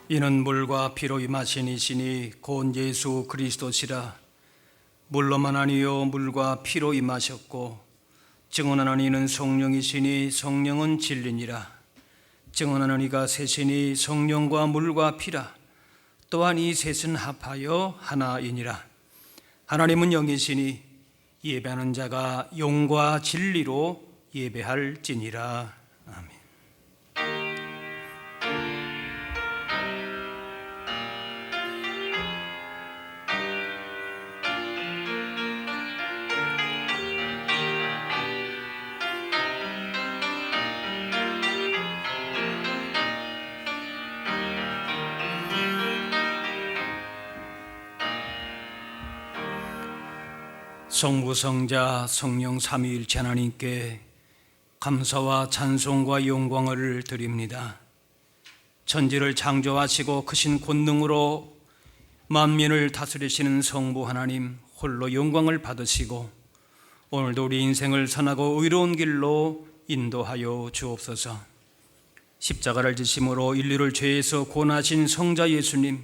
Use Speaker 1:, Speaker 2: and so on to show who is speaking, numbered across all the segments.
Speaker 1: 이는 물과 피로 임하신 이시니 곧 예수 그리스도시라. 물로만 아니요 물과 피로 임하셨고 증언하는 이는 성령이시니 성령은 진리니라. 증언하는 이가 셋이니 성령과 물과 피라. 또한 이 셋은 합하여 하나이니라. 하나님은 영이시니 예배하는 자가 영과 진리로 예배할지니라. 아멘. 성부성자 성령 삼위일체 하나님께 감사와 찬송과 영광을 드립니다. 천지를 창조하시고 크신 권능으로 만민을 다스리시는 성부 하나님 홀로 영광을 받으시고 오늘도 우리 인생을 선하고 의로운 길로 인도하여 주옵소서. 십자가를 지심으로 인류를 죄에서 구원하신 성자 예수님,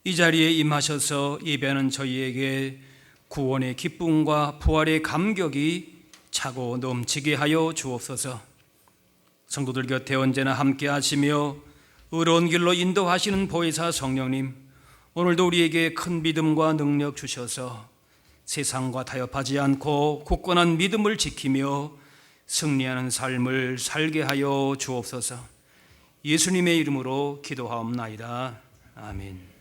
Speaker 1: 이 자리에 임하셔서 예배하는 저희에게 구원의 기쁨과 부활의 감격이 차고 넘치게 하여 주옵소서. 성도들 곁에 언제나 함께 하시며 의로운 길로 인도하시는 보혜사 성령님, 오늘도 우리에게 큰 믿음과 능력 주셔서 세상과 타협하지 않고 굳건한 믿음을 지키며 승리하는 삶을 살게 하여 주옵소서. 예수님의 이름으로 기도하옵나이다. 아멘.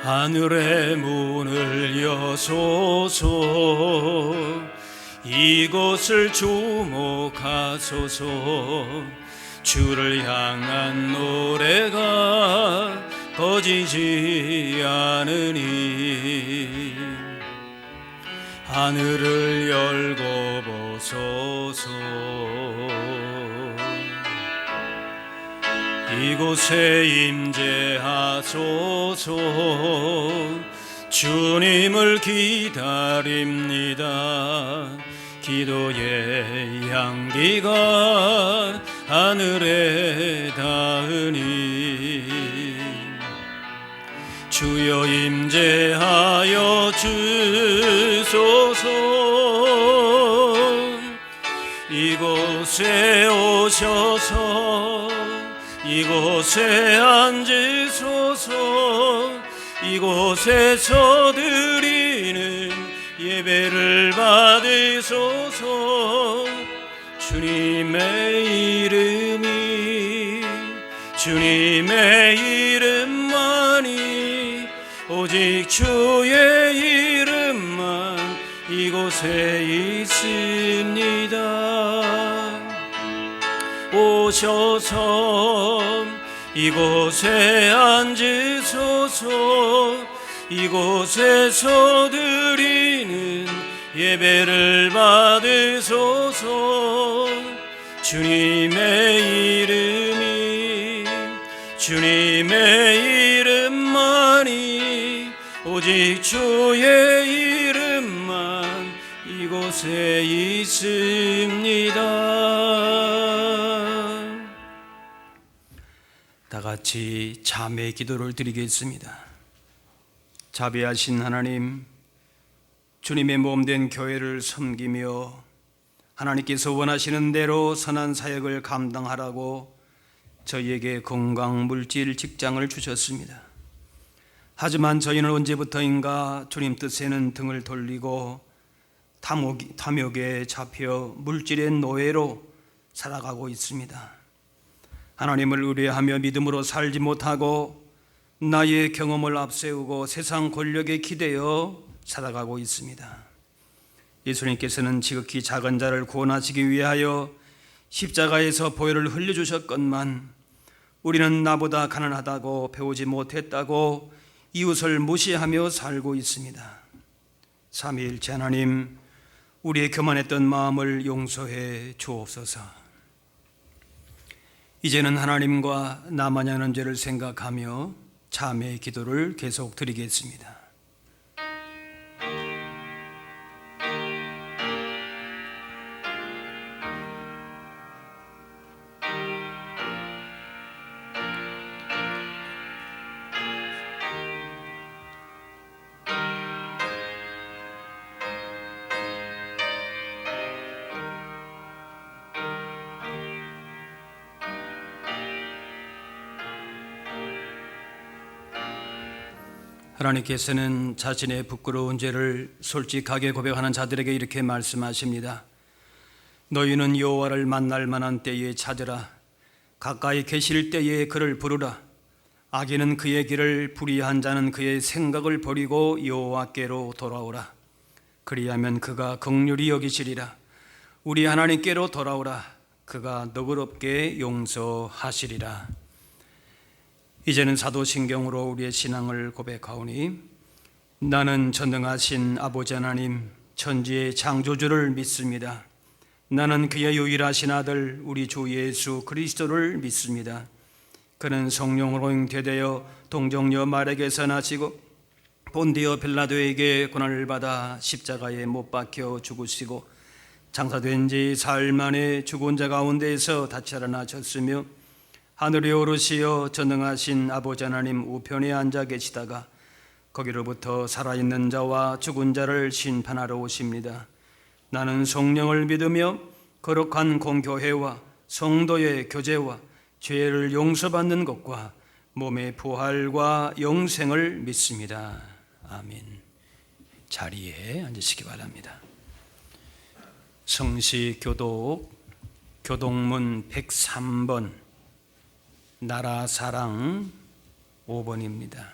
Speaker 1: 하늘의 문을 여소서, 이곳을 주목하소서. 주를 향한 노래가 꺼지지 않으니 하늘을 열고 보소서. 이곳에 임재하소서. 주님을 기다립니다. 기도의 향기가 하늘에 닿으니 주여 임재하여 주소서. 이곳에 오셔서 이곳에 앉으소서. 이곳에서 드리는 예배를 받으소서. 주님의 이름이 주님의 이름만이 오직 주의 이름만 이곳에 있습니다. 오셔서 이곳에 앉으소서. 이곳에서 드리는 예배를 받으소서. 주님의 이름이 주님의 이름만이 오직 주의 이름만 이곳에 있습니다. 다 같이 자매 기도를 드리겠습니다. 자비하신 하나님, 주님의 몸된 교회를 섬기며 하나님께서 원하시는 대로 선한 사역을 감당하라고 저희에게 건강, 물질, 직장을 주셨습니다. 하지만 저희는 언제부터인가 주님 뜻에는 등을 돌리고 탐욕에 잡혀 물질의 노예로 살아가고 있습니다. 하나님을 의뢰하며 믿음으로 살지 못하고 나의 경험을 앞세우고 세상 권력에 기대어 살아가고 있습니다. 예수님께서는 지극히 작은 자를 구원하시기 위하여 십자가에서 보혈을 흘려주셨건만 우리는 나보다 가난하다고 배우지 못했다고 이웃을 무시하며 살고 있습니다. 삼위일체 하나님, 우리의 교만했던 마음을 용서해 주옵소서. 이제는 하나님과 나만이 하는 죄를 생각하며 참회의 기도를 계속 드리겠습니다. 하나님께서는 자신의 부끄러운 죄를 솔직하게 고백하는 자들에게 이렇게 말씀하십니다. 너희는 여호와를 만날 만한 때에 찾으라. 가까이 계실 때에 그를 부르라. 악인은 그의 길을, 불의한 자는 그의 생각을 버리고 여호와께로 돌아오라. 그리하면 그가 긍휼히 여기시리라. 우리 하나님께로 돌아오라. 그가 너그럽게 용서하시리라. 이제는 사도신경으로 우리의 신앙을 고백하오니 나는 전능하신 아버지 하나님 천지의 창조주를 믿습니다. 나는 그의 유일하신 아들 우리 주 예수 그리스도를 믿습니다. 그는 성령으로 잉태되어 동정녀 마리아에게서 나시고 본디오 빌라도에게 고난을 받아 십자가에 못 박혀 죽으시고 장사된 지 사흘 만에 죽은 자 가운데에서 다시 살아나셨으며 하늘에 오르시어 전능하신 아버지 하나님 우편에 앉아 계시다가 거기로부터 살아있는 자와 죽은 자를 심판하러 오십니다. 나는 성령을 믿으며 거룩한 공교회와 성도의 교제와 죄를 용서받는 것과 몸의 부활과 영생을 믿습니다. 아멘. 자리에 앉으시기 바랍니다. 성시 교독 교동문 103번 나라 사랑 5번입니다.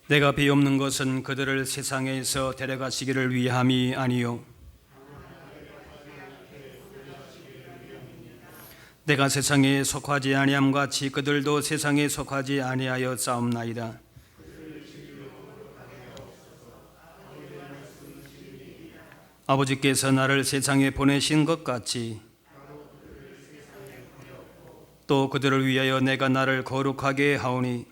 Speaker 1: 내가 비옵는 것은 그들을 세상에서 데려가시기를 위함이 아니요 내가 세상에 속하지 아니함 같이 그들도 세상에 속하지 아니하여 싸움나이다. 아버지께서 나를 세상에 보내신 것 같이 또 그들을 위하여 내가 나를 거룩하게 하오니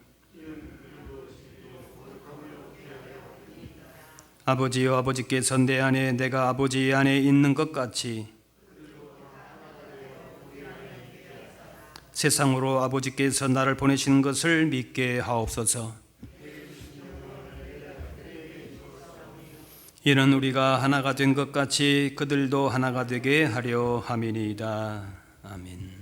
Speaker 1: 아버지여 아버지께서 내 안에 내가 아버지 안에 있는 것 같이 세상으로 아버지께서 나를 보내신 것을 믿게 하옵소서. 이는 우리가 하나가 된 것 같이 그들도 하나가 되게 하려 함이니이다. 아멘.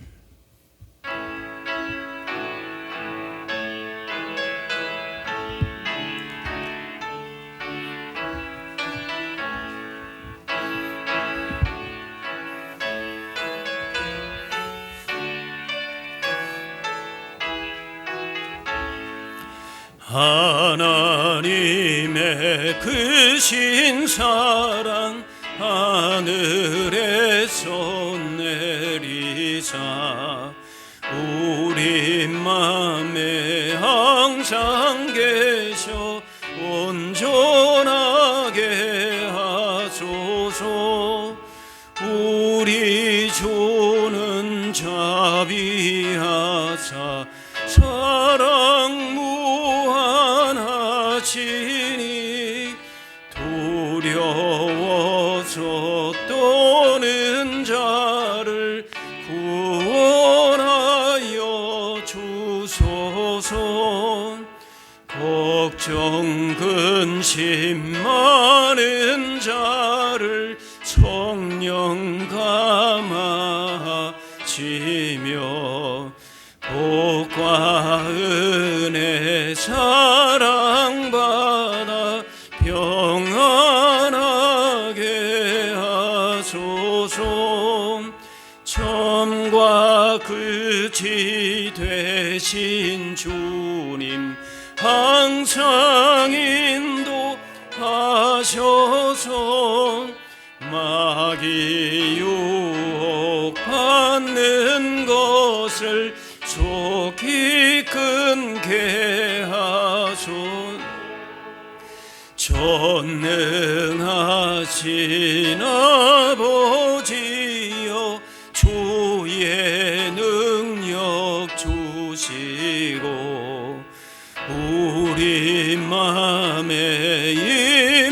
Speaker 2: 하나님의 크신 사랑 하늘에서 내리사 우리 맘에 항상 계셔 온전하게 하소서. 우리 주는 자비하사 사랑 무한하시니 두려워서 떠는 자를 구원하여 주소서. 걱정 근심 많은 자를 성령 감하시며 복과 은혜 사랑받아 평안하게 하소서. 처음과 끝이 되신 주님 항상 인도하셔서 마귀 유혹받는 것을 속히 끊게 하소서. 전능하신 아버지여 주의 능력 주시고 우리 맘에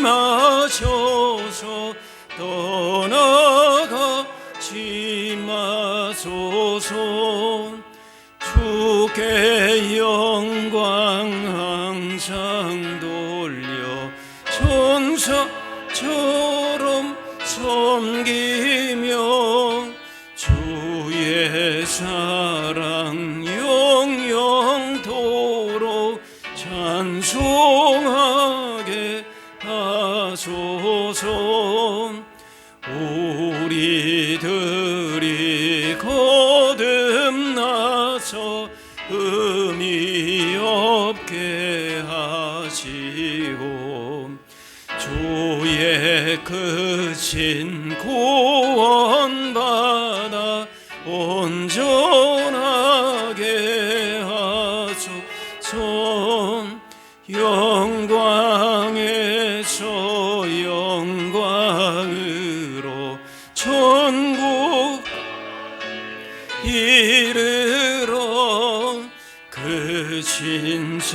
Speaker 2: 임하셔서 떠나가지 마소서. 주께 영광 항상 돌려 천사처럼 섬기며 주의 사랑 영영토록 찬송하게 하소서. 우리들이 거듭나서 의미 없게 하시고 주의 크신 구원받아 온전하게 하소서. 영광에서 영광으로 천국 이르러 그 신사랑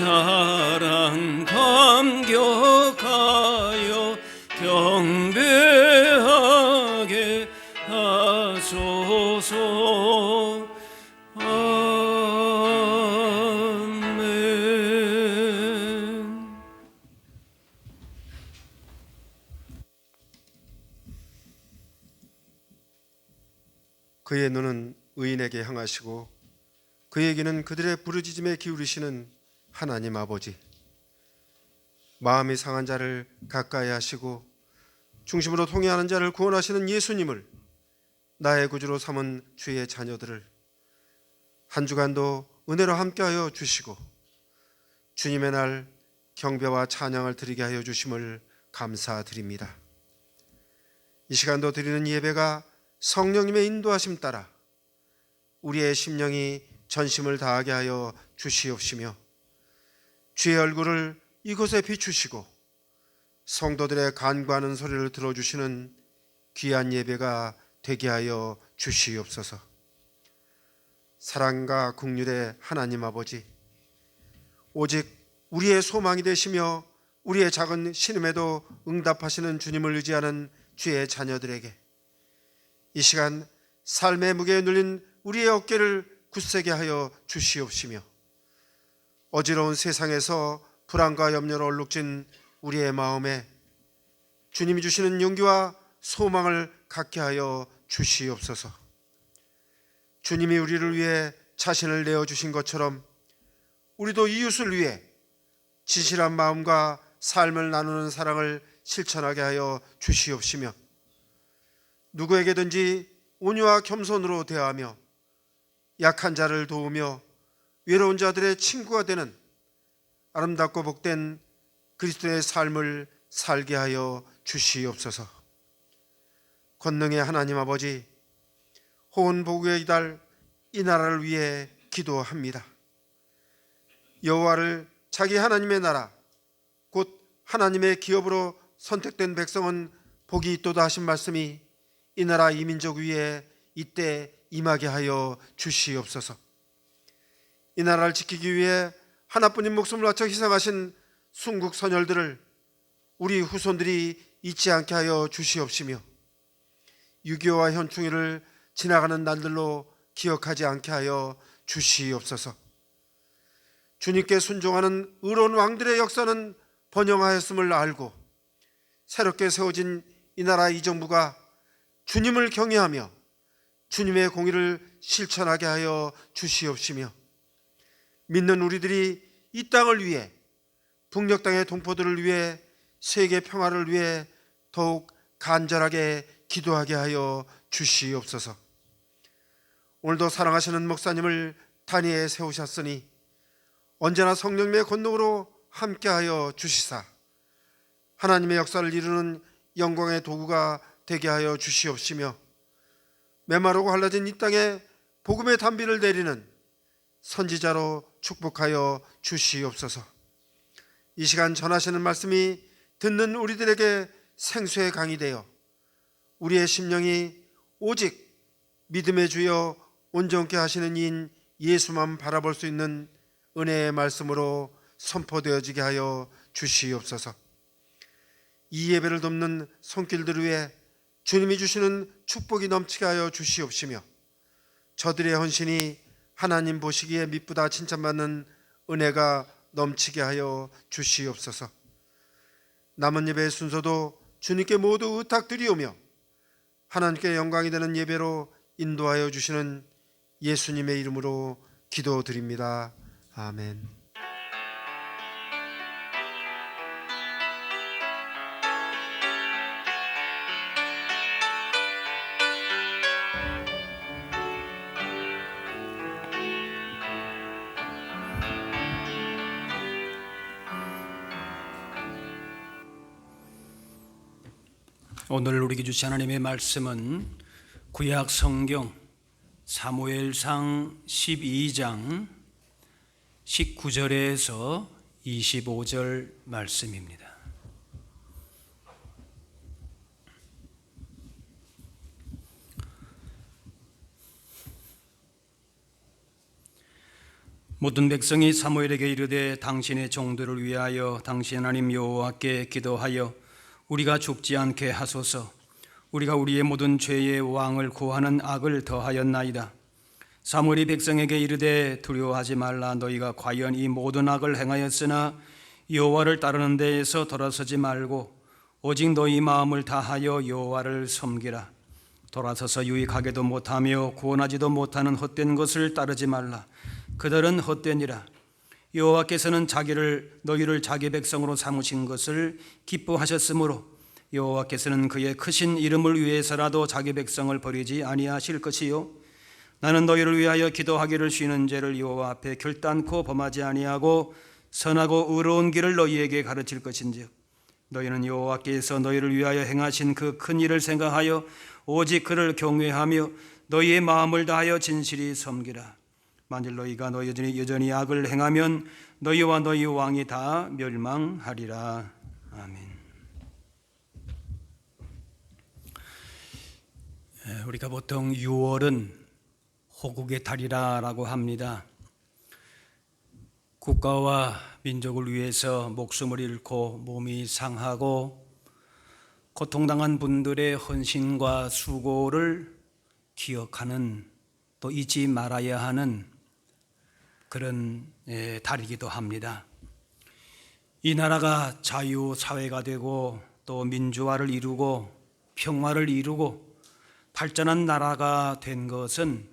Speaker 2: 감격하여 경배하게 하소서. 아멘.
Speaker 3: 그의 눈은 의인에게 향하시고 그의 귀는 그들의 부르짖음에 기울이시는 하나님 아버지. 마음이 상한 자를 가까이 하시고 중심으로 통회하는 자를 구원하시는 예수님을 나의 구주로 삼은 주의 자녀들을 한 주간도 은혜로 함께하여 주시고 주님의 날 경배와 찬양을 드리게 하여 주심을 감사드립니다. 이 시간도 드리는 예배가 성령님의 인도하심 따라 우리의 심령이 전심을 다하게 하여 주시옵시며 주의 얼굴을 이곳에 비추시고 성도들의 간구하는 소리를 들어주시는 귀한 예배가 되게 하여 주시옵소서. 사랑과 긍휼의 하나님 아버지, 오직 우리의 소망이 되시며 우리의 작은 신음에도 응답하시는 주님을 의지하는 주의 자녀들에게 이 시간 삶의 무게에 눌린 우리의 어깨를 굳세게 하여 주시옵시며 어지러운 세상에서 불안과 염려로 얼룩진 우리의 마음에 주님이 주시는 용기와 소망을 갖게 하여 주시옵소서. 주님이 우리를 위해 자신을 내어주신 것처럼 우리도 이웃을 위해 진실한 마음과 삶을 나누는 사랑을 실천하게 하여 주시옵시며 누구에게든지 온유와 겸손으로 대하며 약한 자를 도우며 외로운 자들의 친구가 되는 아름답고 복된 그리스도의 삶을 살게 하여 주시옵소서. 권능의 하나님 아버지, 호언보구의 이달 이 나라를 위해 기도합니다. 여호와를 자기 하나님의 나라 곧 하나님의 기업으로 선택된 백성은 복이 있도다 하신 말씀이 이 나라 이 민족 위에 이때 임하게 하여 주시옵소서. 이 나라를 지키기 위해 하나뿐인 목숨을 바쳐 희생하신 순국 선열들을 우리 후손들이 잊지 않게 하여 주시옵시며 6.25와 현충일을 지나가는 날들로 기억하지 않게 하여 주시옵소서. 주님께 순종하는 의로운 왕들의 역사는 번영하였음을 알고 새롭게 세워진 이 나라 이 정부가 주님을 경외하며 주님의 공의를 실천하게 하여 주시옵시며 믿는 우리들이 이 땅을 위해 북녘 땅의 동포들을 위해 세계 평화를 위해 더욱 간절하게 기도하게 하여 주시옵소서. 오늘도 사랑하시는 목사님을 단위에 세우셨으니 언제나 성령님의 권능으로 함께하여 주시사 하나님의 역사를 이루는 영광의 도구가 되게 하여 주시옵시며 메마르고 갈라진 이 땅에 복음의 단비를 내리는 선지자로 축복하여 주시옵소서. 이 시간 전하시는 말씀이 듣는 우리들에게 생수의 강이 되어 우리의 심령이 오직 믿음의 주여 온전케 하시는 이인 예수만 바라볼 수 있는 은혜의 말씀으로 선포되어지게 하여 주시옵소서. 이 예배를 돕는 손길들 위해 주님이 주시는 축복이 넘치게 하여 주시옵시며 저들의 헌신이 하나님 보시기에 미쁘다 칭찬받는 은혜가 넘치게 하여 주시옵소서. 남은 예배의 순서도 주님께 모두 의탁드리오며 하나님께 영광이 되는 예배로 인도하여 주시는 예수님의 이름으로 기도드립니다. 아멘.
Speaker 1: 오늘 우리에게 주신 하나님의 말씀은 구약 성경 사무엘상 12장 19절에서 25절 말씀입니다. 모든 백성이 사무엘에게 이르되 당신의 종들을 위하여 당신 하나님 여호와께 기도하여 우리가 죽지 않게 하소서. 우리가 우리의 모든 죄의 왕을 구하는 악을 더하였나이다. 사무엘이 백성에게 이르되 두려워하지 말라. 너희가 과연 이 모든 악을 행하였으나 여호와를 따르는 데에서 돌아서지 말고 오직 너희 마음을 다하여 여호와를 섬기라. 돌아서서 유익하게도 못하며 구원하지도 못하는 헛된 것을 따르지 말라. 그들은 헛되니라. 여호와께서는 너희를 자기 백성으로 삼으신 것을 기뻐하셨으므로 여호와께서는 그의 크신 이름을 위해서라도 자기 백성을 버리지 아니하실 것이요 나는 너희를 위하여 기도하기를 쉬는 죄를 여호와 앞에 결단코 범하지 아니하고 선하고 의로운 길을 너희에게 가르칠 것인즉 너희는 여호와께서 너희를 위하여 행하신 그 큰 일을 생각하여 오직 그를 경외하며 너희의 마음을 다하여 진실이 섬기라. 만일 너희가 여전히 악을 행하면 너희와 너희 왕이 다 멸망하리라. 아멘. 우리가 보통 6월은 호국의 달이라고 합니다. 국가와 민족을 위해서 목숨을 잃고 몸이 상하고 고통당한 분들의 헌신과 수고를 기억하는, 또 잊지 말아야 하는 그런 달이기도 합니다. 이 나라가 자유사회가 되고 또 민주화를 이루고 평화를 이루고 발전한 나라가 된 것은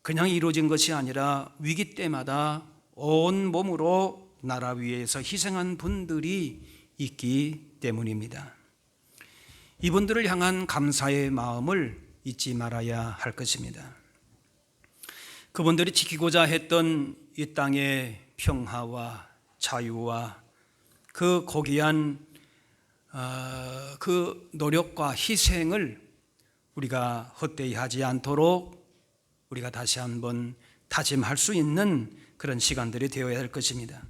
Speaker 1: 그냥 이루어진 것이 아니라 위기 때마다 온 몸으로 나라 위에서 희생한 분들이 있기 때문입니다. 이분들을 향한 감사의 마음을 잊지 말아야 할 것입니다. 그분들이 지키고자 했던 이 땅의 평화와 자유와 그 고귀한 그 노력과 희생을 우리가 헛되이 하지 않도록 우리가 다시 한번 다짐할 수 있는 그런 시간들이 되어야 할 것입니다.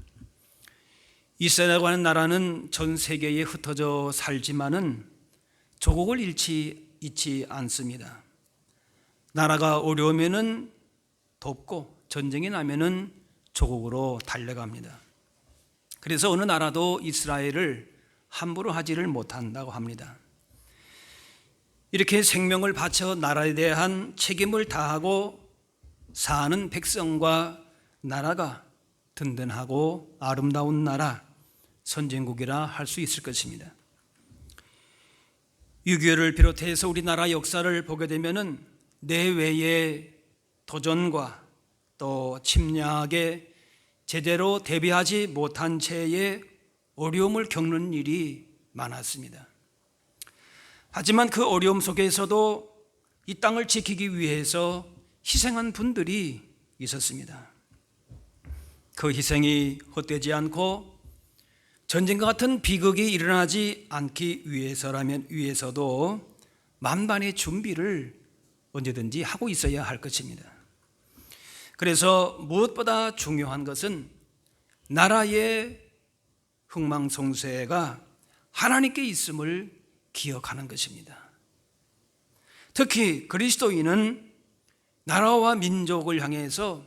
Speaker 1: 이스라엘이라고 하는 나라는 전 세계에 흩어져 살지만은 조국을 잊지 않습니다. 나라가 어려우면은 돕고 전쟁이 나면은 조국으로 달려갑니다. 그래서 어느 나라도 이스라엘을 함부로 하지를 못한다고 합니다. 이렇게 생명을 바쳐 나라에 대한 책임을 다하고 사는 백성과 나라가 든든하고 아름다운 나라, 선진국이라 할 수 있을 것입니다. 6.25를 비롯해서 우리나라 역사를 보게 되면은 내외의 도전과 또 침략에 제대로 대비하지 못한 채의 어려움을 겪는 일이 많았습니다. 하지만 그 어려움 속에서도 이 땅을 지키기 위해서 희생한 분들이 있었습니다. 그 희생이 헛되지 않고 전쟁과 같은 비극이 일어나지 않기 위해서도 만반의 준비를 언제든지 하고 있어야 할 것입니다. 그래서 무엇보다 중요한 것은 나라의 흥망성쇠가 하나님께 있음을 기억하는 것입니다. 특히 그리스도인은 나라와 민족을 향해서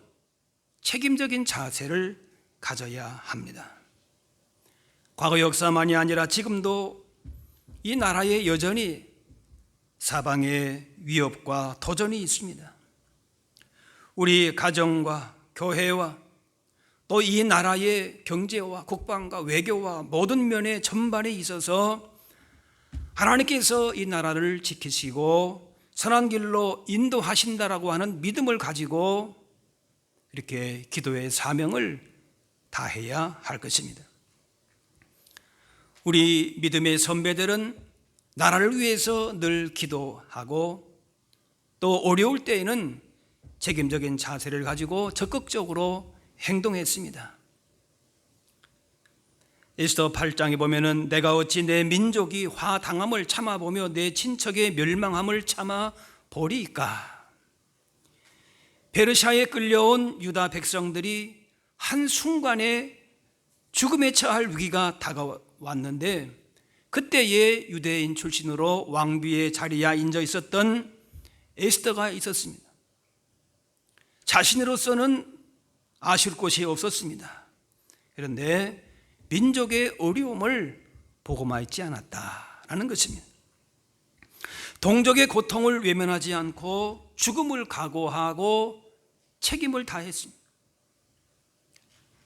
Speaker 1: 책임적인 자세를 가져야 합니다. 과거 역사만이 아니라 지금도 이 나라에 여전히 사방의 위협과 도전이 있습니다. 우리 가정과 교회와 또 이 나라의 경제와 국방과 외교와 모든 면의 전반에 있어서 하나님께서 이 나라를 지키시고 선한 길로 인도하신다라고 하는 믿음을 가지고 이렇게 기도의 사명을 다해야 할 것입니다. 우리 믿음의 선배들은 나라를 위해서 늘 기도하고 또 어려울 때에는 책임적인 자세를 가지고 적극적으로 행동했습니다. 에스더 8장에 보면은 내가 어찌 내 민족이 화당함을 참아보며 내 친척의 멸망함을 참아보리까. 페르시아에 끌려온 유다 백성들이 한순간에 죽음에 처할 위기가 다가왔는데 그때에 유대인 출신으로 왕비의 자리에 앉아 있었던 에스더가 있었습니다. 자신으로서는 아실 곳이 없었습니다. 그런데 민족의 어려움을 보고만 있지 않았다라는 것입니다. 동족의 고통을 외면하지 않고 죽음을 각오하고 책임을 다했습니다.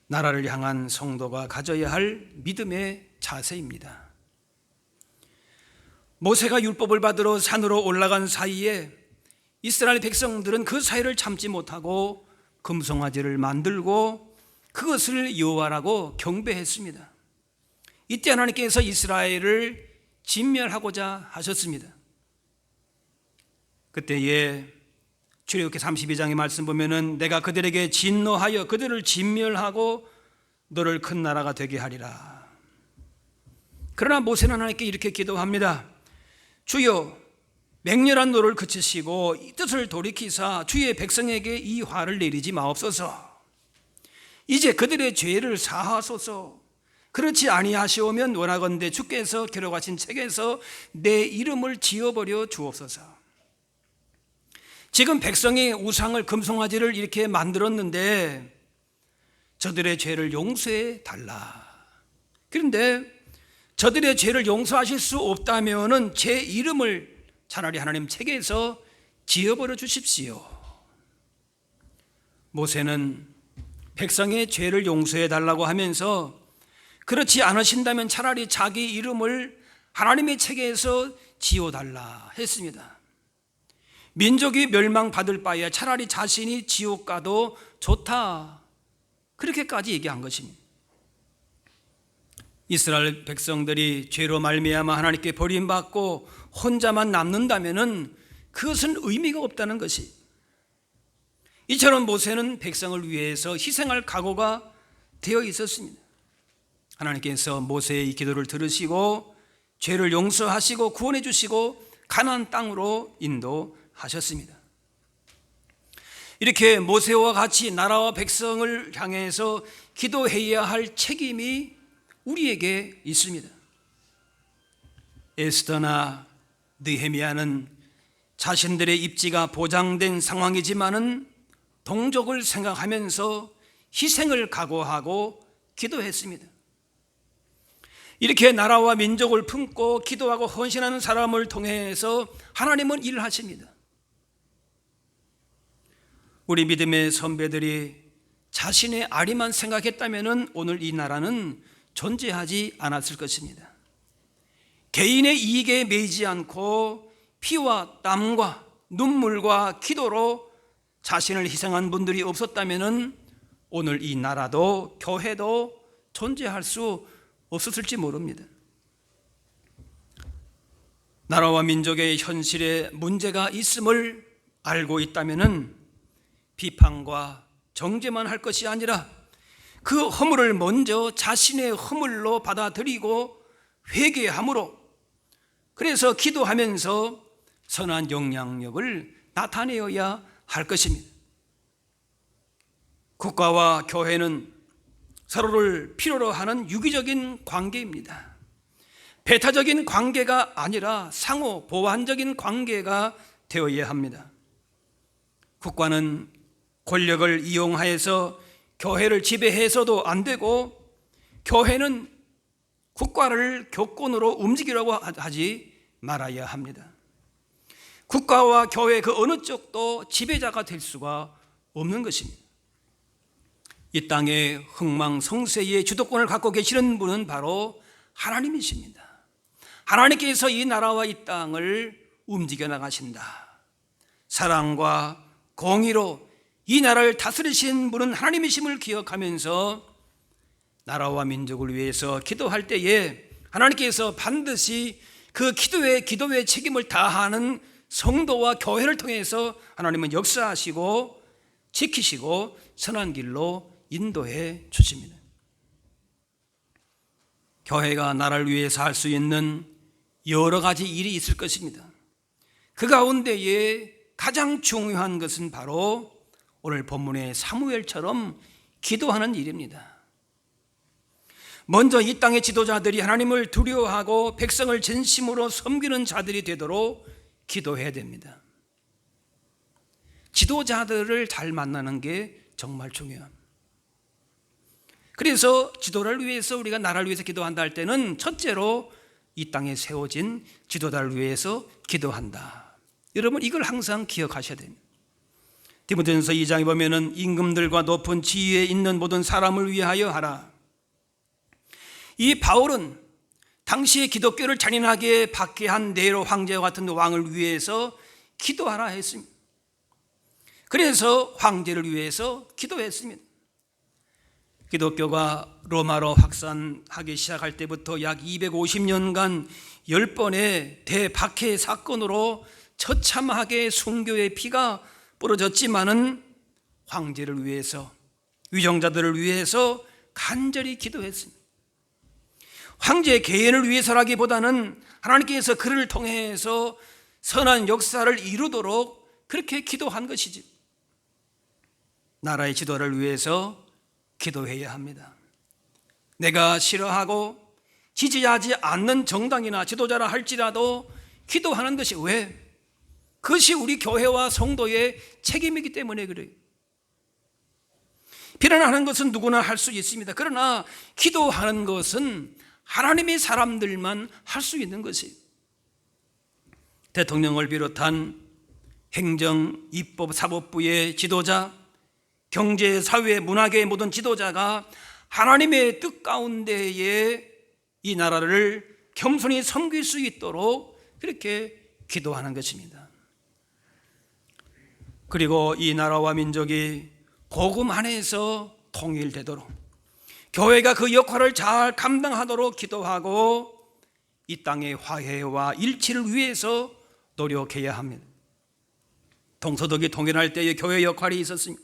Speaker 1: 나라를 향한 성도가 가져야 할 믿음의 자세입니다. 모세가 율법을 받으러 산으로 올라간 사이에 이스라엘 백성들은 그 사이를 참지 못하고 금송아지를 만들고 그것을 여호와라고 경배했습니다. 이때 하나님께서 이스라엘을 진멸하고자 하셨습니다. 그때에 출애굽기 32장의 말씀 보면은 내가 그들에게 진노하여 그들을 진멸하고 너를 큰 나라가 되게 하리라. 그러나 모세는 하나님께 이렇게 기도합니다. 주여 맹렬한 노를 그치시고 이 뜻을 돌이키사 주의 백성에게 이 화를 내리지 마옵소서. 이제 그들의 죄를 사하소서. 그렇지 아니하시오면 원하건대 주께서 기록하신 책에서 내 이름을 지워버려 주옵소서. 지금 백성이 우상을 금송아지를 이렇게 만들었는데 저들의 죄를 용서해 달라. 그런데 저들의 죄를 용서하실 수 없다면은 제 이름을 차라리 하나님 책에서 지워버려 주십시오. 모세는 백성의 죄를 용서해 달라고 하면서 그렇지 않으신다면 차라리 자기 이름을 하나님의 책에서 지워달라 했습니다. 민족이 멸망받을 바에야 차라리 자신이 지옥 가도 좋다, 그렇게까지 얘기한 것입니다. 이스라엘 백성들이 죄로 말미암아 하나님께 버림받고 혼자만 남는다면은 그것은 의미가 없다는 것이, 이처럼 모세는 백성을 위해서 희생할 각오가 되어 있었습니다. 하나님께서 모세의 이 기도를 들으시고 죄를 용서하시고 구원해 주시고 가나안 땅으로 인도하셨습니다. 이렇게 모세와 같이 나라와 백성을 향해서 기도해야 할 책임이 우리에게 있습니다. 에스더나 느헤미야는 자신들의 입지가 보장된 상황이지만은 동족을 생각하면서 희생을 각오하고 기도했습니다. 이렇게 나라와 민족을 품고 기도하고 헌신하는 사람을 통해서 하나님은 일을 하십니다. 우리 믿음의 선배들이 자신의 아리만 생각했다면 오늘 이 나라는 존재하지 않았을 것입니다. 개인의 이익에 매이지 않고 피와 땀과 눈물과 기도로 자신을 희생한 분들이 없었다면 오늘 이 나라도 교회도 존재할 수 없었을지 모릅니다. 나라와 민족의 현실에 문제가 있음을 알고 있다면 비판과 정죄만 할 것이 아니라 그 허물을 먼저 자신의 허물로 받아들이고 회개함으로, 그래서 기도하면서 선한 영향력을 나타내어야 할 것입니다. 국가와 교회는 서로를 필요로 하는 유기적인 관계입니다. 배타적인 관계가 아니라 상호 보완적인 관계가 되어야 합니다. 국가는 권력을 이용하여서 교회를 지배해서도 안 되고, 교회는 국가를 교권으로 움직이려고 하지 말아야 합니다. 국가와 교회 그 어느 쪽도 지배자가 될 수가 없는 것입니다. 이 땅에 흥망성쇠의 주도권을 갖고 계시는 분은 바로 하나님이십니다. 하나님께서 이 나라와 이 땅을 움직여 나가신다. 사랑과 공의로 이 나라를 다스리신 분은 하나님이심을 기억하면서 나라와 민족을 위해서 기도할 때에 하나님께서 반드시 그 기도의 책임을 다하는 성도와 교회를 통해서 하나님은 역사하시고 지키시고 선한 길로 인도해 주십니다. 교회가 나라를 위해서 할 수 있는 여러 가지 일이 있을 것입니다. 그 가운데에 가장 중요한 것은 바로 오늘 본문의 사무엘처럼 기도하는 일입니다. 먼저 이 땅의 지도자들이 하나님을 두려워하고 백성을 진심으로 섬기는 자들이 되도록 기도해야 됩니다. 지도자들을 잘 만나는 게 정말 중요합니다. 그래서 지도를 위해서 우리가 나라를 위해서 기도한다 할 때는 첫째로 이 땅에 세워진 지도자를 위해서 기도한다. 여러분 이걸 항상 기억하셔야 됩니다. 디모데전서 2장에 보면은 임금들과 높은 지위에 있는 모든 사람을 위하여 하라. 이 바울은 당시의 기독교를 잔인하게 박해한 네로 황제와 같은 왕을 위해서 기도하라 했습니다. 그래서 황제를 위해서 기도했습니다. 기독교가 로마로 확산하기 시작할 때부터 약 250년간 10번의 대박해 사건으로 처참하게 순교의 피가 부러졌지만은 황제를 위해서, 위정자들을 위해서 간절히 기도했습니다. 황제의 개인을 위해서라기보다는 하나님께서 그를 통해서 선한 역사를 이루도록 그렇게 기도한 것이지. 나라의 지도를 위해서 기도해야 합니다. 내가 싫어하고 지지하지 않는 정당이나 지도자라 할지라도 기도하는 것이 왜? 그것이 우리 교회와 성도의 책임이기 때문에 그래요. 비난하는 것은 누구나 할 수 있습니다. 그러나 기도하는 것은 하나님의 사람들만 할 수 있는 것이에요. 대통령을 비롯한 행정, 입법, 사법부의 지도자, 경제, 사회, 문화계의 모든 지도자가 하나님의 뜻 가운데에 이 나라를 겸손히 섬길 수 있도록 그렇게 기도하는 것입니다. 그리고 이 나라와 민족이 복음 안에서 통일되도록 교회가 그 역할을 잘 감당하도록 기도하고 이 땅의 화해와 일치를 위해서 노력해야 합니다. 동서독이 통일할 때의 교회 역할이 있었습니다.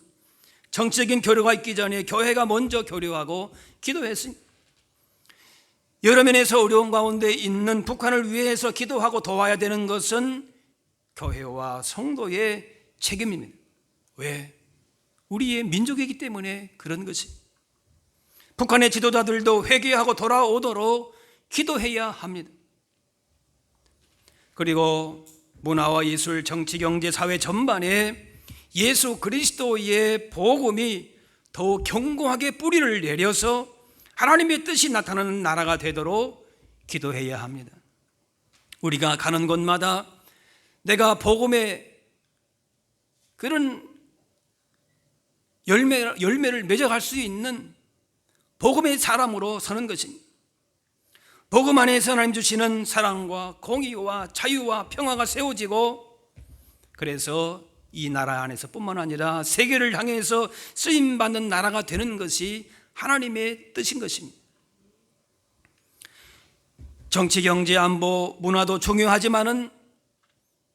Speaker 1: 정치적인 교류가 있기 전에 교회가 먼저 교류하고 기도했습니다. 여러 면에서 어려운 가운데 있는 북한을 위해서 기도하고 도와야 되는 것은 교회와 성도의 책임입니다. 왜? 우리의 민족이기 때문에 그런 것이. 북한의 지도자들도 회개하고 돌아오도록 기도해야 합니다. 그리고 문화와 예술, 정치, 경제, 사회 전반에 예수 그리스도의 복음이 더욱 견고하게 뿌리를 내려서 하나님의 뜻이 나타나는 나라가 되도록 기도해야 합니다. 우리가 가는 곳마다 내가 복음의 그런 열매를 맺어갈 수 있는 복음의 사람으로 서는 것입니다. 복음 안에서 하나님 주시는 사랑과 공의와 자유와 평화가 세워지고, 그래서 이 나라 안에서 뿐만 아니라 세계를 향해서 쓰임받는 나라가 되는 것이 하나님의 뜻인 것입니다. 정치, 경제, 안보, 문화도 중요하지만은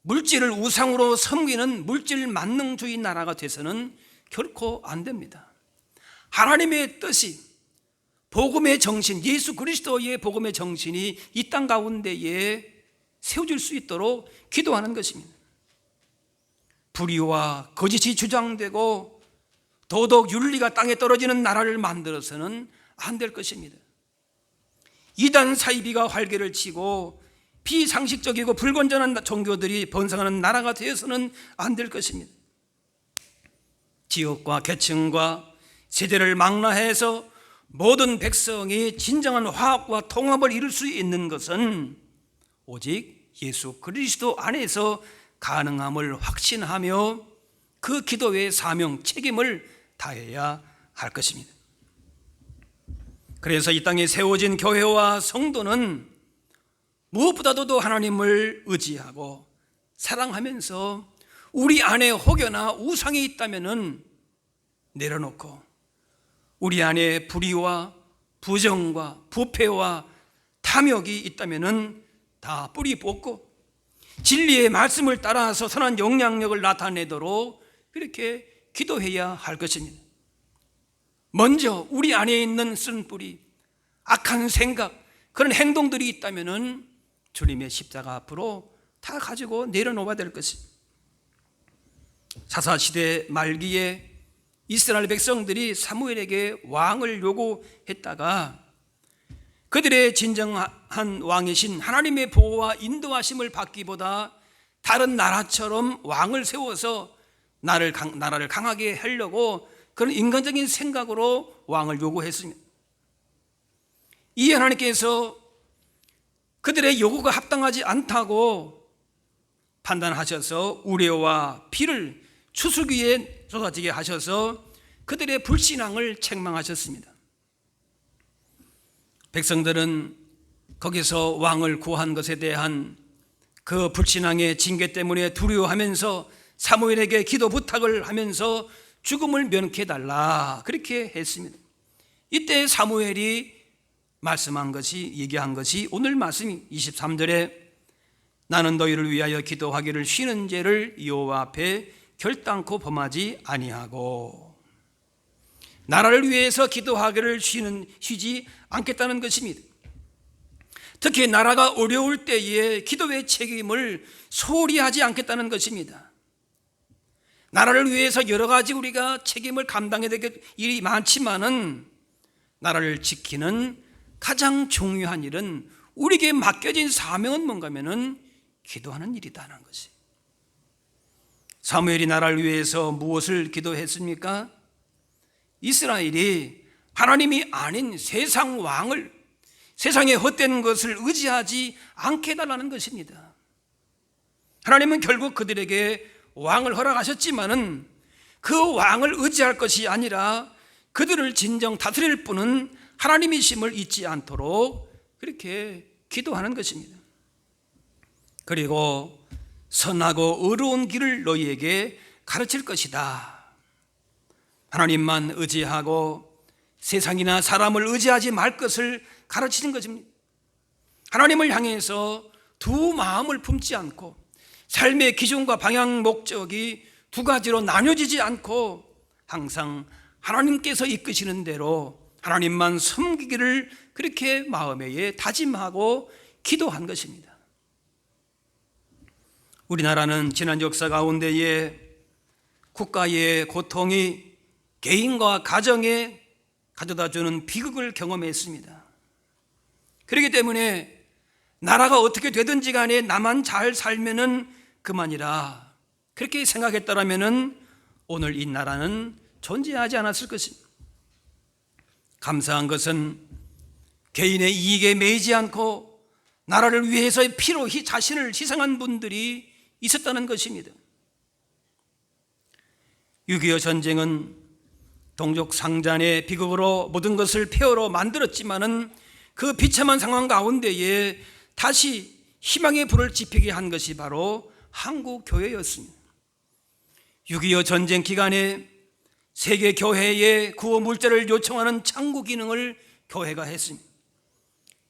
Speaker 1: 물질을 우상으로 섬기는 물질 만능주의 나라가 돼서는 결코 안 됩니다. 하나님의 뜻이, 복음의 정신, 예수 그리스도의 복음의 정신이 이 땅 가운데에 세워질 수 있도록 기도하는 것입니다. 불의와 거짓이 주장되고 도덕 윤리가 땅에 떨어지는 나라를 만들어서는 안 될 것입니다. 이단 사이비가 활개를 치고 비상식적이고 불건전한 종교들이 번성하는 나라가 되어서는 안 될 것입니다. 지역과 계층과 세대를 망라해서 모든 백성이 진정한 화합과 통합을 이룰 수 있는 것은 오직 예수 그리스도 안에서 가능함을 확신하며 그 기도의 사명, 책임을 다해야 할 것입니다. 그래서 이 땅에 세워진 교회와 성도는 무엇보다도 하나님을 의지하고 사랑하면서 우리 안에 혹여나 우상이 있다면 내려놓고 우리 안에 불의와 부정과 부패와 탐욕이 있다면 다 뿌리 뽑고 진리의 말씀을 따라서 선한 영향력을 나타내도록 그렇게 기도해야 할 것입니다. 먼저 우리 안에 있는 쓴뿌리, 악한 생각, 그런 행동들이 있다면 주님의 십자가 앞으로 다 가지고 내려놓아야 될 것입니다. 사사시대 말기에 이스라엘 백성들이 사무엘에게 왕을 요구했다가 그들의 진정한 왕이신 하나님의 보호와 인도하심을 받기보다 다른 나라처럼 왕을 세워서 나라를 강하게 하려고 그런 인간적인 생각으로 왕을 요구했습니다. 이에 하나님께서 그들의 요구가 합당하지 않다고 판단하셔서 우레와 피를 추수기에 쏟아지게 하셔서 그들의 불신앙을 책망하셨습니다. 백성들은 거기서 왕을 구한 것에 대한 그 불신앙의 징계 때문에 두려워하면서 사무엘에게 기도 부탁을 하면서 죽음을 면케해달라 그렇게 했습니다. 이때 사무엘이 말씀한 것이, 얘기한 것이 오늘 말씀이 23절에 나는 너희를 위하여 기도하기를 쉬는 죄를 여호와 앞에 결단코 범하지 아니하고, 나라를 위해서 기도하기를 쉬지 않겠다는 것입니다. 특히 나라가 어려울 때에 기도의 책임을 소홀히 하지 않겠다는 것입니다. 나라를 위해서 여러 가지 우리가 책임을 감당해야 될 일이 많지만은 나라를 지키는 가장 중요한 일은, 우리에게 맡겨진 사명은 뭔가 하면은 기도하는 일이다는 것이. 사무엘이 나라를 위해서 무엇을 기도했습니까? 이스라엘이 하나님이 아닌 세상 왕을, 세상의 헛된 것을 의지하지 않게 해달라는 것입니다. 하나님은 결국 그들에게 왕을 허락하셨지만은 그 왕을 의지할 것이 아니라 그들을 진정 다스릴 분은 하나님이심을 잊지 않도록 그렇게 기도하는 것입니다. 그리고 선하고 의로운 길을 너희에게 가르칠 것이다. 하나님만 의지하고 세상이나 사람을 의지하지 말 것을 가르치는 것입니다. 하나님을 향해서 두 마음을 품지 않고 삶의 기준과 방향 목적이 두 가지로 나뉘어지지 않고 항상 하나님께서 이끄시는 대로 하나님만 섬기기를 그렇게 마음에 다짐하고 기도한 것입니다. 우리나라는 지난 역사 가운데에 국가의 고통이 개인과 가정에 가져다주는 비극을 경험했습니다. 그렇기 때문에 나라가 어떻게 되든지 간에 나만 잘 살면은 그만이라 그렇게 생각했다라면은 오늘 이 나라는 존재하지 않았을 것입니다. 감사한 것은 개인의 이익에 매이지 않고 나라를 위해서 피로 자신을 희생한 분들이 있었다는 것입니다. 6.25 전쟁은 동족 상잔의 비극으로 모든 것을 폐허로 만들었지만은 그 비참한 상황 가운데에 다시 희망의 불을 지피게 한 것이 바로 한국 교회였습니다. 6.25 전쟁 기간에 세계 교회의 구호 물자를 요청하는 창구 기능을 교회가 했습니다.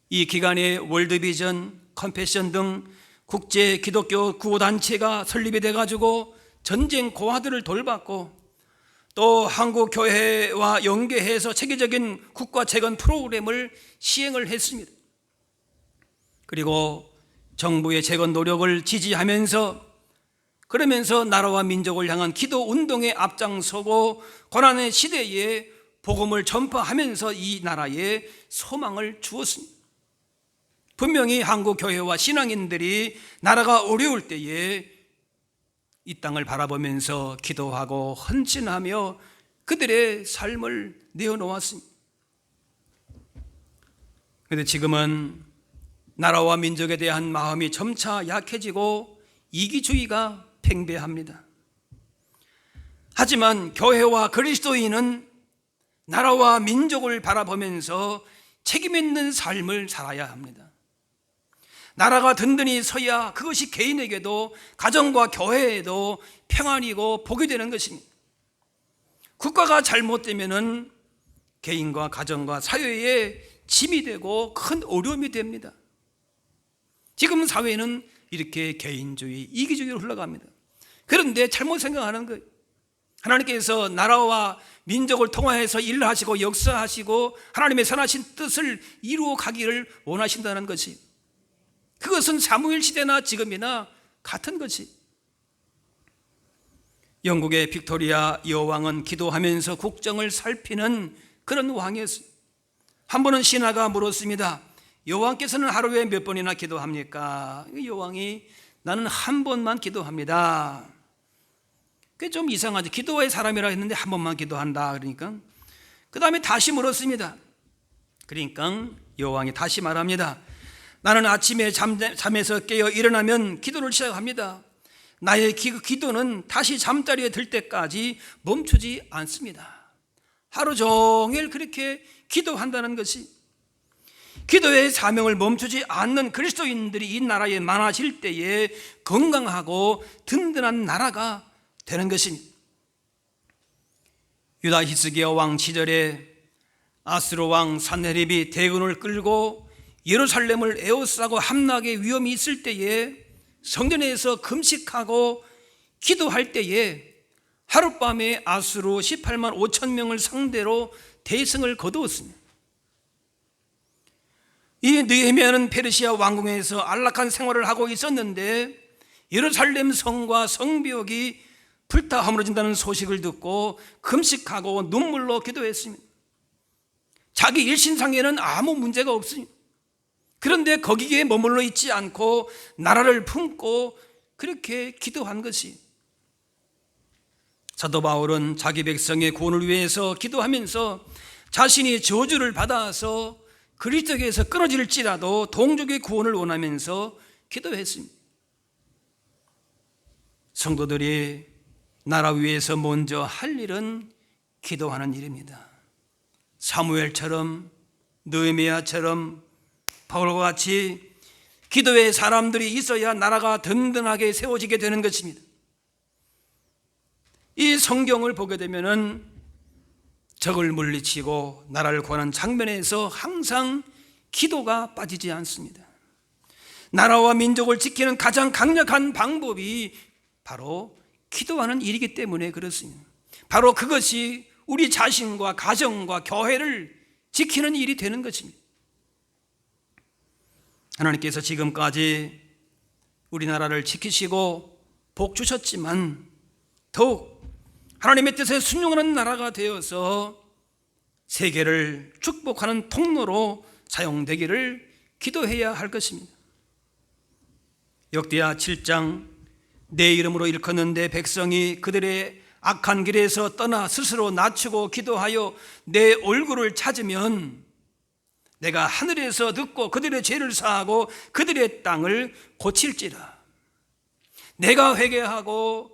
Speaker 1: 이 기간에 월드비전, 컴패션 등 국제 기독교 구호 단체가 설립이 돼 가지고 전쟁 고아들을 돌봤고, 또 한국 교회와 연계해서 체계적인 국가 재건 프로그램을 시행을 했습니다. 그리고 정부의 재건 노력을 지지하면서, 그러면서 나라와 민족을 향한 기도 운동에 앞장서고 고난의 시대에 복음을 전파하면서 이 나라에 소망을 주었습니다. 분명히 한국 교회와 신앙인들이 나라가 어려울 때에 이 땅을 바라보면서 기도하고 헌신하며 그들의 삶을 내어놓았습니다. 그런데 지금은 나라와 민족에 대한 마음이 점차 약해지고 이기주의가 팽배합니다. 하지만 교회와 그리스도인은 나라와 민족을 바라보면서 책임 있는 삶을 살아야 합니다. 나라가 든든히 서야 그것이 개인에게도 가정과 교회에도 평안이고 복이 되는 것입니다. 국가가 잘못되면은 개인과 가정과 사회에 짐이 되고 큰 어려움이 됩니다. 지금 사회는 이렇게 개인주의, 이기주의로 흘러갑니다. 그런데 잘못 생각하는 거예요. 하나님께서 나라와 민족을 통하여서 일을 하시고 역사하시고 하나님의 선하신 뜻을 이루어 가기를 원하신다는 것이, 그것은 사무엘 시대나 지금이나 같은 것이. 영국의 빅토리아 여왕은 기도하면서 국정을 살피는 그런 왕이었어요. 한 번은 신하가 물었습니다. 여왕께서는 하루에 몇 번이나 기도합니까? 여왕이 나는 한 번만 기도합니다. 그게 좀 이상하죠. 기도의 사람이라 했는데 한 번만 기도한다. 그러니까 그 다음에 다시 물었습니다. 그러니까 여왕이 다시 말합니다. 나는 아침에 잠에서 깨어 일어나면 기도를 시작합니다. 나의 기도는 다시 잠자리에 들 때까지 멈추지 않습니다. 하루 종일 그렇게 기도한다는 것이, 기도의 사명을 멈추지 않는 그리스도인들이 이 나라에 많아질 때에 건강하고 든든한 나라가 되는 것입니다. 유다 히스기야 왕 시절에 아스로 왕 산헤립이 대군을 끌고 예루살렘을 에워싸고 함락의 위험이 있을 때에 성전에서 금식하고 기도할 때에 하룻밤에 아수르 18만 5천 명을 상대로 대승을 거두었습니다. 이 느헤미야는 페르시아 왕궁에서 안락한 생활을 하고 있었는데 예루살렘 성과 성벽이 불타 허물어진다는 소식을 듣고 금식하고 눈물로 기도했습니다. 자기 일신상에는 아무 문제가 없습니다. 그런데 거기에 머물러 있지 않고 나라를 품고 그렇게 기도한 것이, 사도 바울은 자기 백성의 구원을 위해서 기도하면서 자신이 저주를 받아서 그리스도에게서 끊어질지라도 동족의 구원을 원하면서 기도했습니다. 성도들이 나라 위에서 먼저 할 일은 기도하는 일입니다. 사무엘처럼, 느헤미야처럼, 바울과 같이 기도의 사람들이 있어야 나라가 든든하게 세워지게 되는 것입니다. 이 성경을 보게 되면은 적을 물리치고 나라를 구하는 장면에서 항상 기도가 빠지지 않습니다. 나라와 민족을 지키는 가장 강력한 방법이 바로 기도하는 일이기 때문에 그렇습니다. 바로 그것이 우리 자신과 가정과 교회를 지키는 일이 되는 것입니다. 하나님께서 지금까지 우리나라를 지키시고 복 주셨지만 더욱 하나님의 뜻에 순종하는 나라가 되어서 세계를 축복하는 통로로 사용되기를 기도해야 할 것입니다. 역대하 7장, 내 이름으로 일컫는데 백성이 그들의 악한 길에서 떠나 스스로 낮추고 기도하여 내 얼굴을 찾으면 내가 하늘에서 듣고 그들의 죄를 사하고 그들의 땅을 고칠지라. 내가 회개하고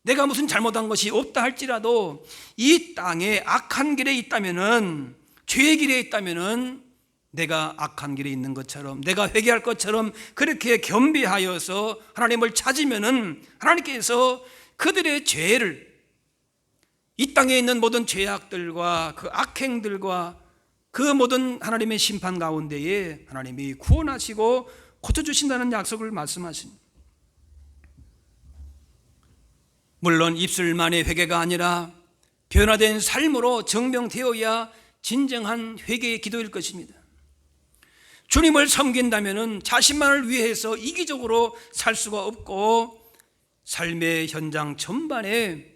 Speaker 1: 내가 무슨 잘못한 것이 없다 할지라도 이 땅에 악한 길에 있다면은, 죄의 길에 있다면은 내가 악한 길에 있는 것처럼, 내가 회개할 것처럼 그렇게 겸비하여서 하나님을 찾으면은 하나님께서 그들의 죄를, 이 땅에 있는 모든 죄악들과 그 악행들과 그 모든 하나님의 심판 가운데에 하나님이 구원하시고 고쳐주신다는 약속을 말씀하십니다. 물론 입술만의 회개가 아니라 변화된 삶으로 증명되어야 진정한 회개의 기도일 것입니다. 주님을 섬긴다면 자신만을 위해서 이기적으로 살 수가 없고 삶의 현장 전반에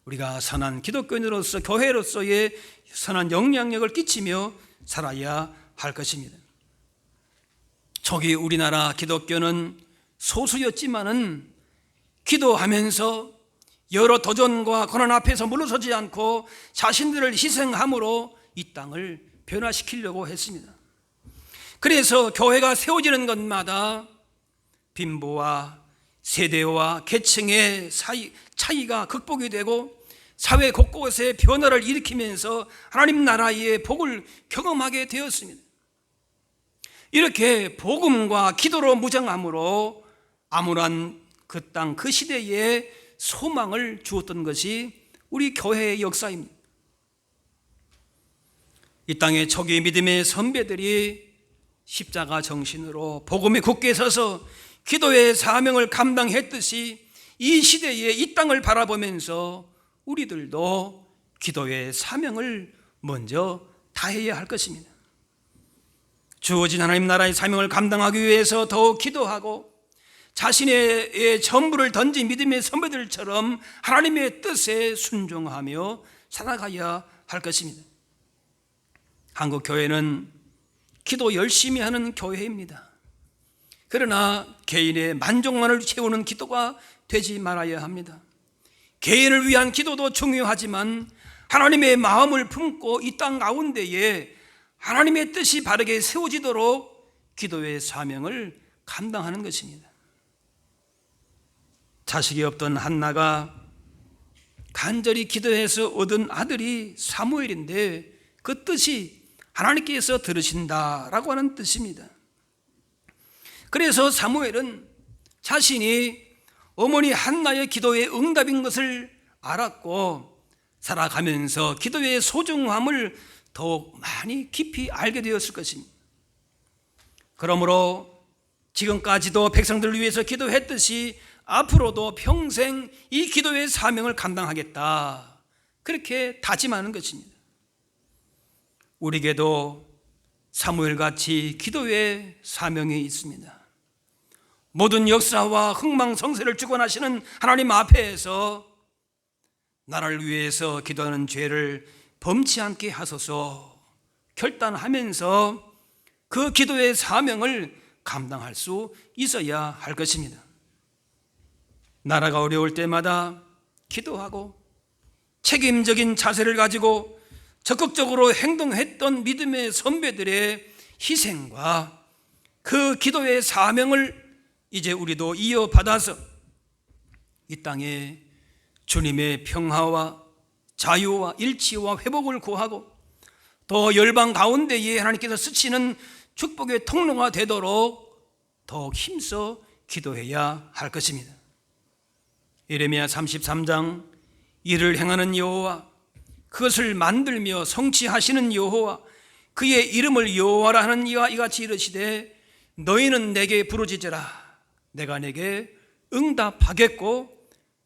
Speaker 1: 우리가 선한 기독교인으로서 교회로서의 선한 영향력을 끼치며 살아야 할 것입니다. 초기 우리나라 기독교는 소수였지만은 기도하면서 여러 도전과 고난 앞에서 물러서지 않고 자신들을 희생함으로 이 땅을 변화시키려고 했습니다. 그래서 교회가 세워지는 것마다 빈부와 세대와 계층의 차이가 극복이 되고 사회 곳곳에 변화를 일으키면서 하나님 나라의 복을 경험하게 되었습니다. 이렇게 복음과 기도로 무장함으로 암울한 그 땅, 그 시대에 소망을 주었던 것이 우리 교회의 역사입니다. 이 땅의 초기 믿음의 선배들이 십자가 정신으로 복음에 굳게 서서 기도의 사명을 감당했듯이 이 시대에 이 땅을 바라보면서 우리들도 기도의 사명을 먼저 다해야 할 것입니다. 주어진 하나님 나라의 사명을 감당하기 위해서 더욱 기도하고 자신의 전부를 던진 믿음의 선배들처럼 하나님의 뜻에 순종하며 살아가야 할 것입니다. 한국 교회는 기도 열심히 하는 교회입니다. 그러나 개인의 만족만을 채우는 기도가 되지 말아야 합니다. 개인을 위한 기도도 중요하지만 하나님의 마음을 품고 이 땅 가운데에 하나님의 뜻이 바르게 세워지도록 기도의 사명을 감당하는 것입니다. 자식이 없던 한나가 간절히 기도해서 얻은 아들이 사무엘인데 그 뜻이 하나님께서 들으신다라고 하는 뜻입니다. 그래서 사무엘은 자신이 어머니 한나의 기도의 응답인 것을 알았고 살아가면서 기도의 소중함을 더욱 많이 깊이 알게 되었을 것입니다. 그러므로 지금까지도 백성들을 위해서 기도했듯이 앞으로도 평생 이 기도의 사명을 감당하겠다, 그렇게 다짐하는 것입니다. 우리에게도 사무엘같이 기도의 사명이 있습니다. 모든 역사와 흥망성쇠를 주관하시는 하나님 앞에서 나라를 위해서 기도하는 죄를 범치 않게 하소서 결단하면서 그 기도의 사명을 감당할 수 있어야 할 것입니다. 나라가 어려울 때마다 기도하고 책임적인 자세를 가지고 적극적으로 행동했던 믿음의 선배들의 희생과 그 기도의 사명을 이제 우리도 이어받아서 이 땅에 주님의 평화와 자유와 일치와 회복을 구하고 또 열방 가운데에 하나님께서 쓰시는 축복의 통로가 되도록 더욱 힘써 기도해야 할 것입니다. 예레미야 33장 이를 행하는 여호와, 그것을 만들며 성취하시는 여호와, 그의 이름을 여호와라 하는 이와 이같이 이르시되 너희는 내게 부르짖으라. 내가 내게 응답하겠고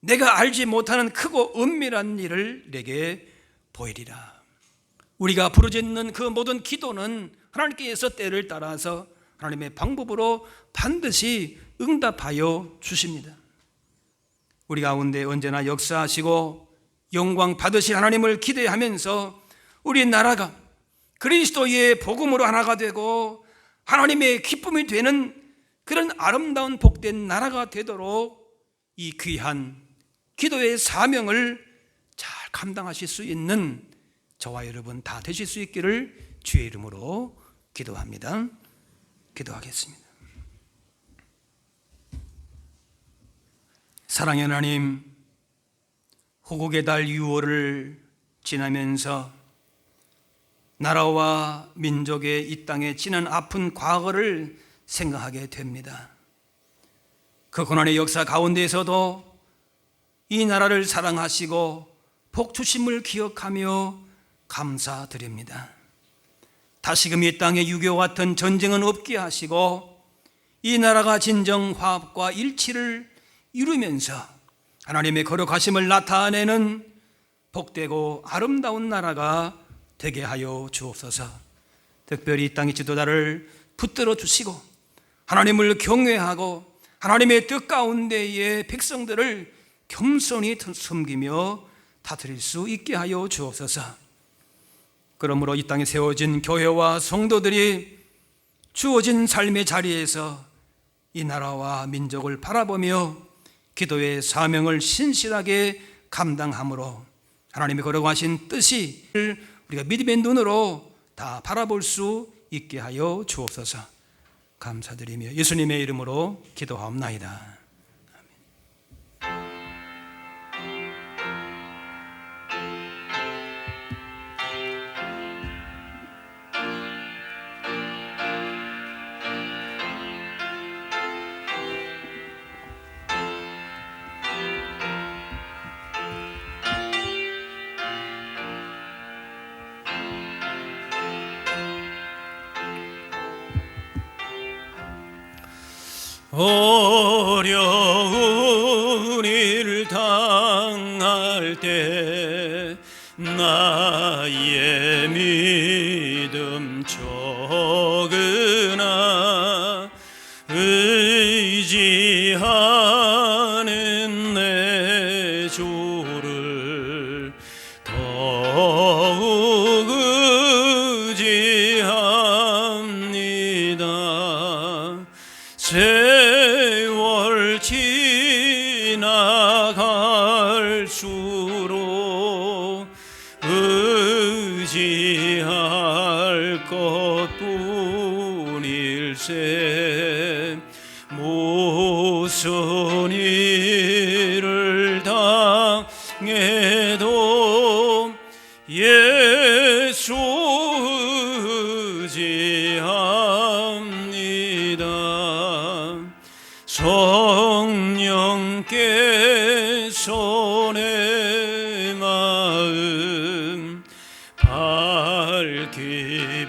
Speaker 1: 내가 알지 못하는 크고 은밀한 일을 내게 보이리라. 우리가 부르짖는 그 모든 기도는 하나님께서 때를 따라서 하나님의 방법으로 반드시 응답하여 주십니다. 우리 가운데 언제나 역사하시고 영광 받으실 하나님을 기대하면서 우리 나라가 그리스도의 복음으로 하나가 되고 하나님의 기쁨이 되는 그런 아름다운 복된 나라가 되도록 이 귀한 기도의 사명을 잘 감당하실 수 있는 저와 여러분 다 되실 수 있기를 주의 이름으로 기도합니다. 기도하겠습니다. 사랑의 하나님, 호국의 달 6월을 지나면서 나라와 민족의 이 땅에 지난 아픈 과거를 생각하게 됩니다. 그 고난의 역사 가운데에서도 이 나라를 사랑하시고 복 주심을 기억하며 감사드립니다. 다시금 이 땅에 6.25 같은 전쟁은 없게 하시고 이 나라가 진정 화합과 일치를 이루면서 하나님의 거룩하심을 나타내는 복되고 아름다운 나라가 되게 하여 주옵소서. 특별히 이 땅의 지도자를 붙들어 주시고 하나님을 경외하고 하나님의 뜻 가운데의 백성들을 겸손히 섬기며 다스릴 수 있게 하여 주옵소서. 그러므로 이 땅에 세워진 교회와 성도들이 주어진 삶의 자리에서 이 나라와 민족을 바라보며 기도의 사명을 신실하게 감당함으로 하나님이 걸어가신 뜻이 우리가 믿음의 눈으로 다 바라볼 수 있게 하여 주옵소서. 감사드리며 예수님의 이름으로 기도하옵나이다.
Speaker 2: 어려운 일 당할 때 나의 믿음 적으나 의지하는 내 주를 더욱 의지합니다. 세월 지나갈수록 의지할 것뿐일세. 무슨 일을 당해도 예수 의지합니다. 성령께서 내 마음 밝히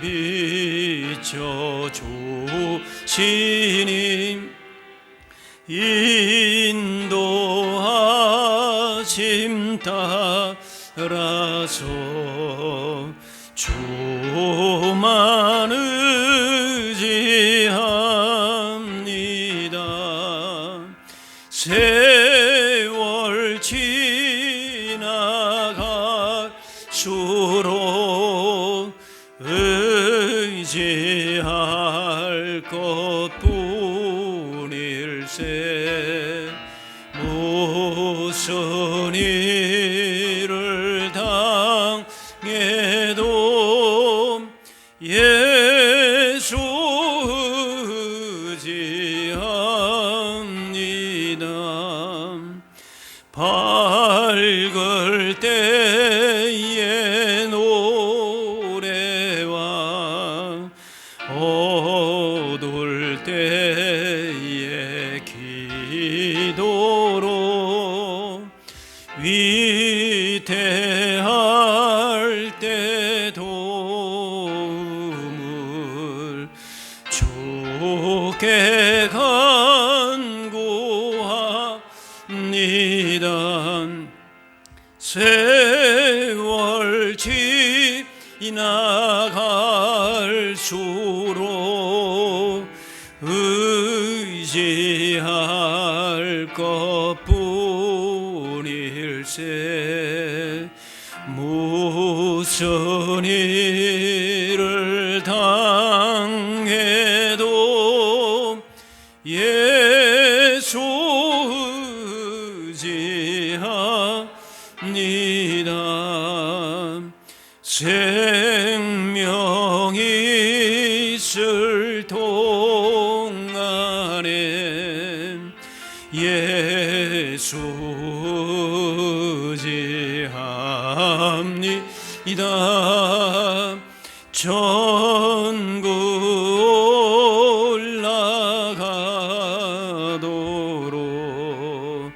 Speaker 2: 비춰주시니 인도하심 따라서 주만 의지합니다. 세월 지나갈수록 의지할 것뿐일세. 무슨 일을 당해도 예수 의지합니다. 밝을 때의 노래와 어두울 때의 기도로 위태할 때 도움을 주께 간구합니다. 세월 지나갈수록 의지할 것뿐일세. 무슨 일을 당해도 예수 의지합니다. 생명이 있을 동안에 예수 의지합니다. 천국 올라가도록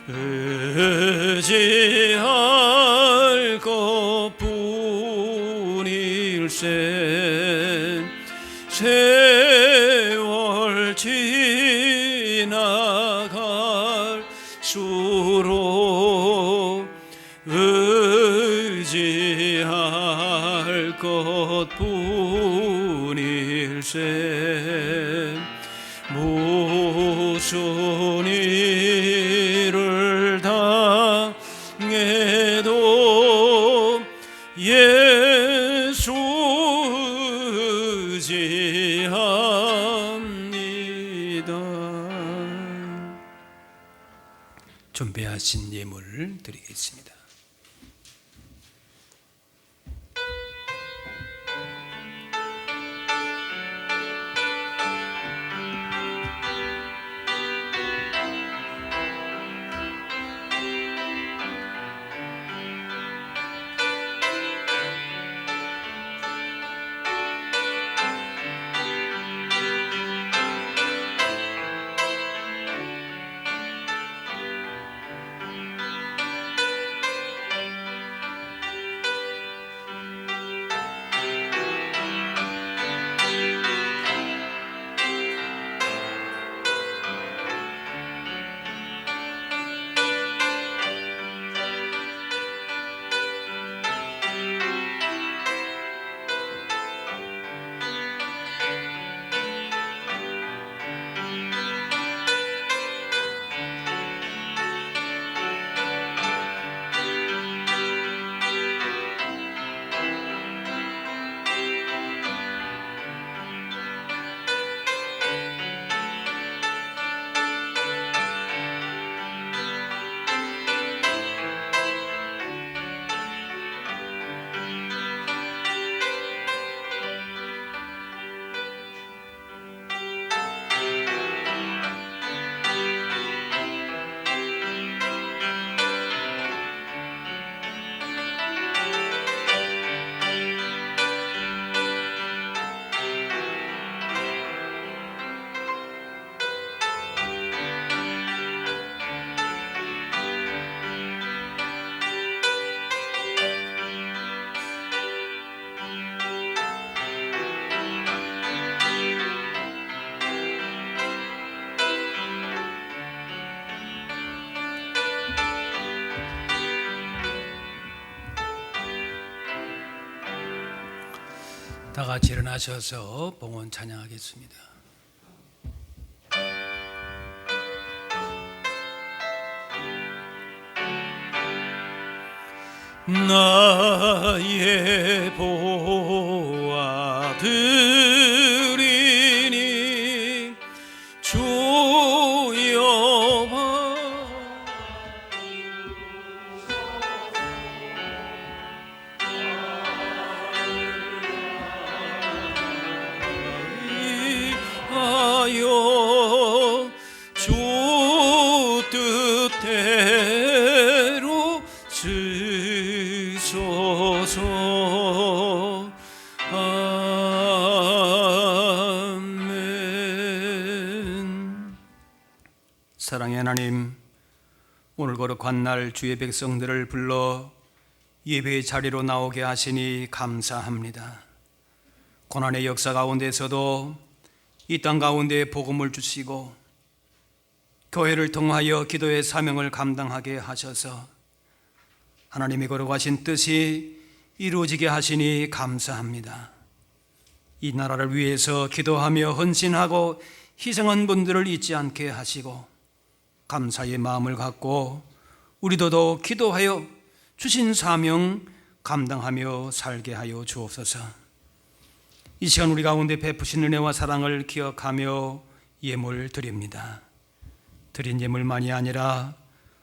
Speaker 2: 의지할 것뿐일세. 세월 지나갈수록 의지할 것뿐일세. 무슨 일을 당해도 예수 의지합니다.
Speaker 1: 준비하신 예물을 드리겠습니다. 다 같이 일어나셔서 봉헌 찬양하겠습니다.
Speaker 2: 나의 보아 드리니 주여 봐 하여 주 뜻대로 쓰소서. 아멘.
Speaker 1: 사랑의 하나님, 오늘 거룩한 날 주의 백성들을 불러 예배의 자리로 나오게 하시니 감사합니다. 고난의 역사 가운데서도 이 땅 가운데 복음을 주시고 교회를 통하여 기도의 사명을 감당하게 하셔서 하나님의 거룩하신 뜻이 이루어지게 하시니 감사합니다. 이 나라를 위해서 기도하며 헌신하고 희생한 분들을 잊지 않게 하시고 감사의 마음을 갖고 우리도 더 기도하여 주신 사명 감당하며 살게 하여 주옵소서. 이 시간 우리 가운데 베푸신 은혜와 사랑을 기억하며 예물 드립니다. 드린 예물만이 아니라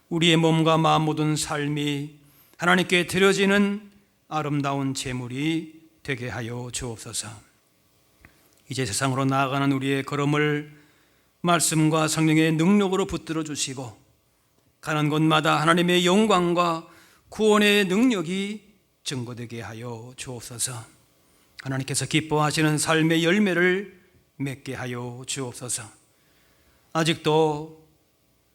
Speaker 1: 우리의 몸과 마음 모든 삶이 하나님께 드려지는 아름다운 제물이 되게 하여 주옵소서. 이제 세상으로 나아가는 우리의 걸음을 말씀과 성령의 능력으로 붙들어 주시고 가는 곳마다 하나님의 영광과 구원의 능력이 증거되게 하여 주옵소서. 하나님께서 기뻐하시는 삶의 열매를 맺게 하여 주옵소서. 아직도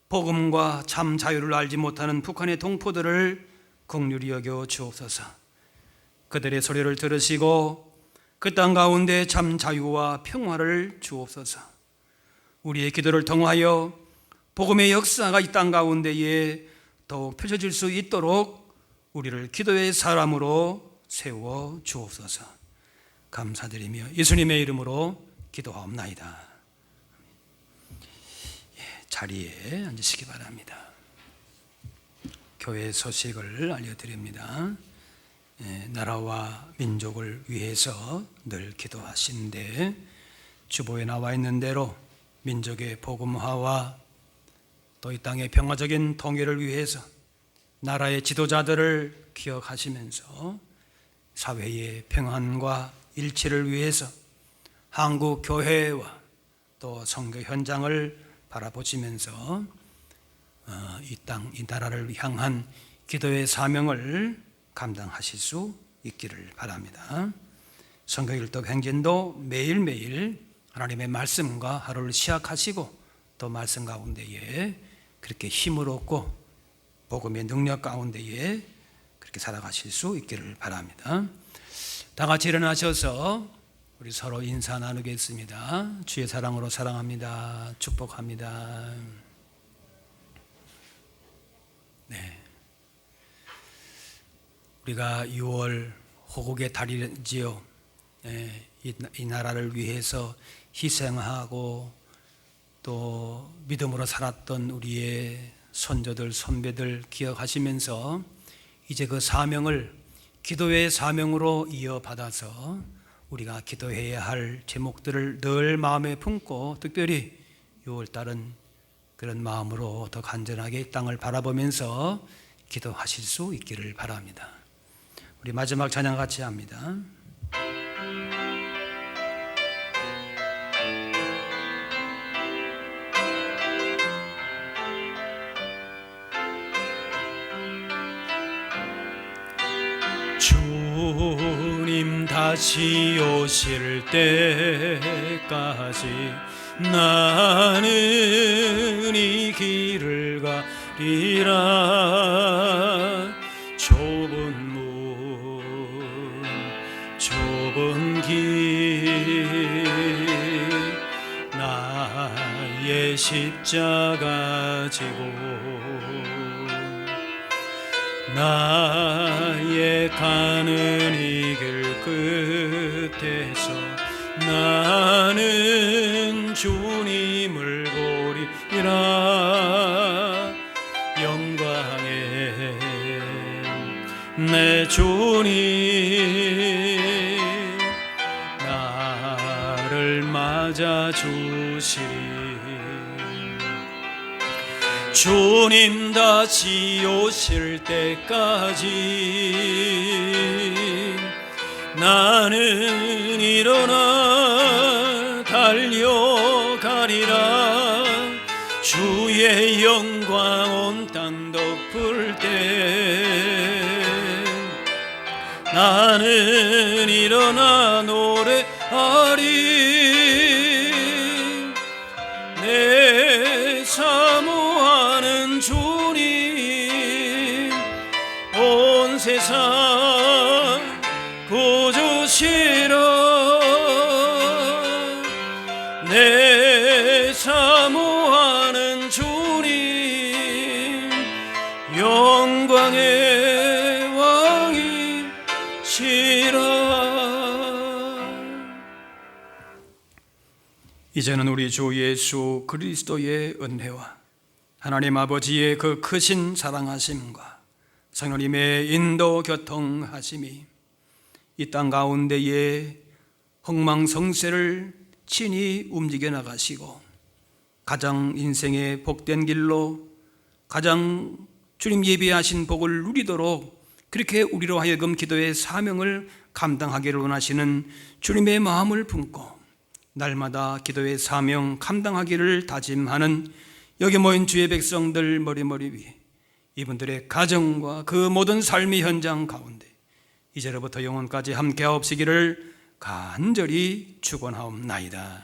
Speaker 1: 복음과 참 자유를 알지 못하는 북한의 동포들을 긍휼히 여겨 주옵소서. 그들의 소리를 들으시고 그 땅 가운데 참 자유와 평화를 주옵소서. 우리의 기도를 통하여 복음의 역사가 이 땅 가운데에 더욱 펼쳐질 수 있도록 우리를 기도의 사람으로 세워 주옵소서. 감사드리며 예수님의 이름으로 기도하옵나이다. 자리에 앉으시기 바랍니다. 교회 소식을 알려드립니다. 나라와 민족을 위해서 늘 기도하시는데 주보에 나와 있는 대로 민족의 복음화와 또 이 땅의 평화적인 통일을 위해서 나라의 지도자들을 기억하시면서 사회의 평안과 일치를 위해서 한국 교회와 또 선교 현장을 바라보시면서 이 땅, 이 나라를 향한 기도의 사명을 감당하실 수 있기를 바랍니다. 선교일독 행진도 매일매일 하나님의 말씀과 하루를 시작하시고 또 말씀 가운데에 그렇게 힘을 얻고 복음의 능력 가운데에 그렇게 살아가실 수 있기를 바랍니다. 다 같이 일어나셔서 우리 서로 인사 나누겠습니다. 주의 사랑으로 사랑합니다. 축복합니다. 네. 우리가 6월 호국의 달이지요. 네. 이 나라를 위해서 희생하고 또 믿음으로 살았던 우리의 선조들, 선배들 기억하시면서 이제 그 사명을 기도의 사명으로 이어받아서 우리가 기도해야 할 제목들을 늘 마음에 품고 특별히 6월달은 그런 마음으로 더 간절하게 이 땅을 바라보면서 기도하실 수 있기를 바랍니다. 우리 마지막 찬양 같이 합니다. 주님 다시 오실 때까지 나는 이 길을 가리라. 좁은 문 좁은 길 나의 십자가 지고 나의 가는 이 길 끝에서 나는 주님을 보리라. 영광에 내 주님 나를 맞아 주시리. 주님 다시 오실 때까지 나는 일어나 달려가리라. 주의 영광 온 땅 덮을 때 나는 일어나 노래하리. 내 사모하는 주님 온 세상 구주시라. 내 사모하는 주님 영광의 왕이시라. 이제는 우리 주 예수 그리스도의 은혜와 하나님 아버지의 그 크신 사랑하심과 성령님의 인도 교통하심이 이 땅 가운데에 흥망성쇠를 친히 움직여 나가시고 가장 인생의 복된 길로 가장 주님 예비하신 복을 누리도록 그렇게 우리로 하여금 기도의 사명을 감당하기를 원하시는 주님의 마음을 품고 날마다 기도의 사명 감당하기를 다짐하는 여기 모인 주의 백성들 머리머리 위에 이분들의 가정과 그 모든 삶의 현장 가운데 이제로부터 영원까지 함께하옵시기를 간절히 축원하옵나이다.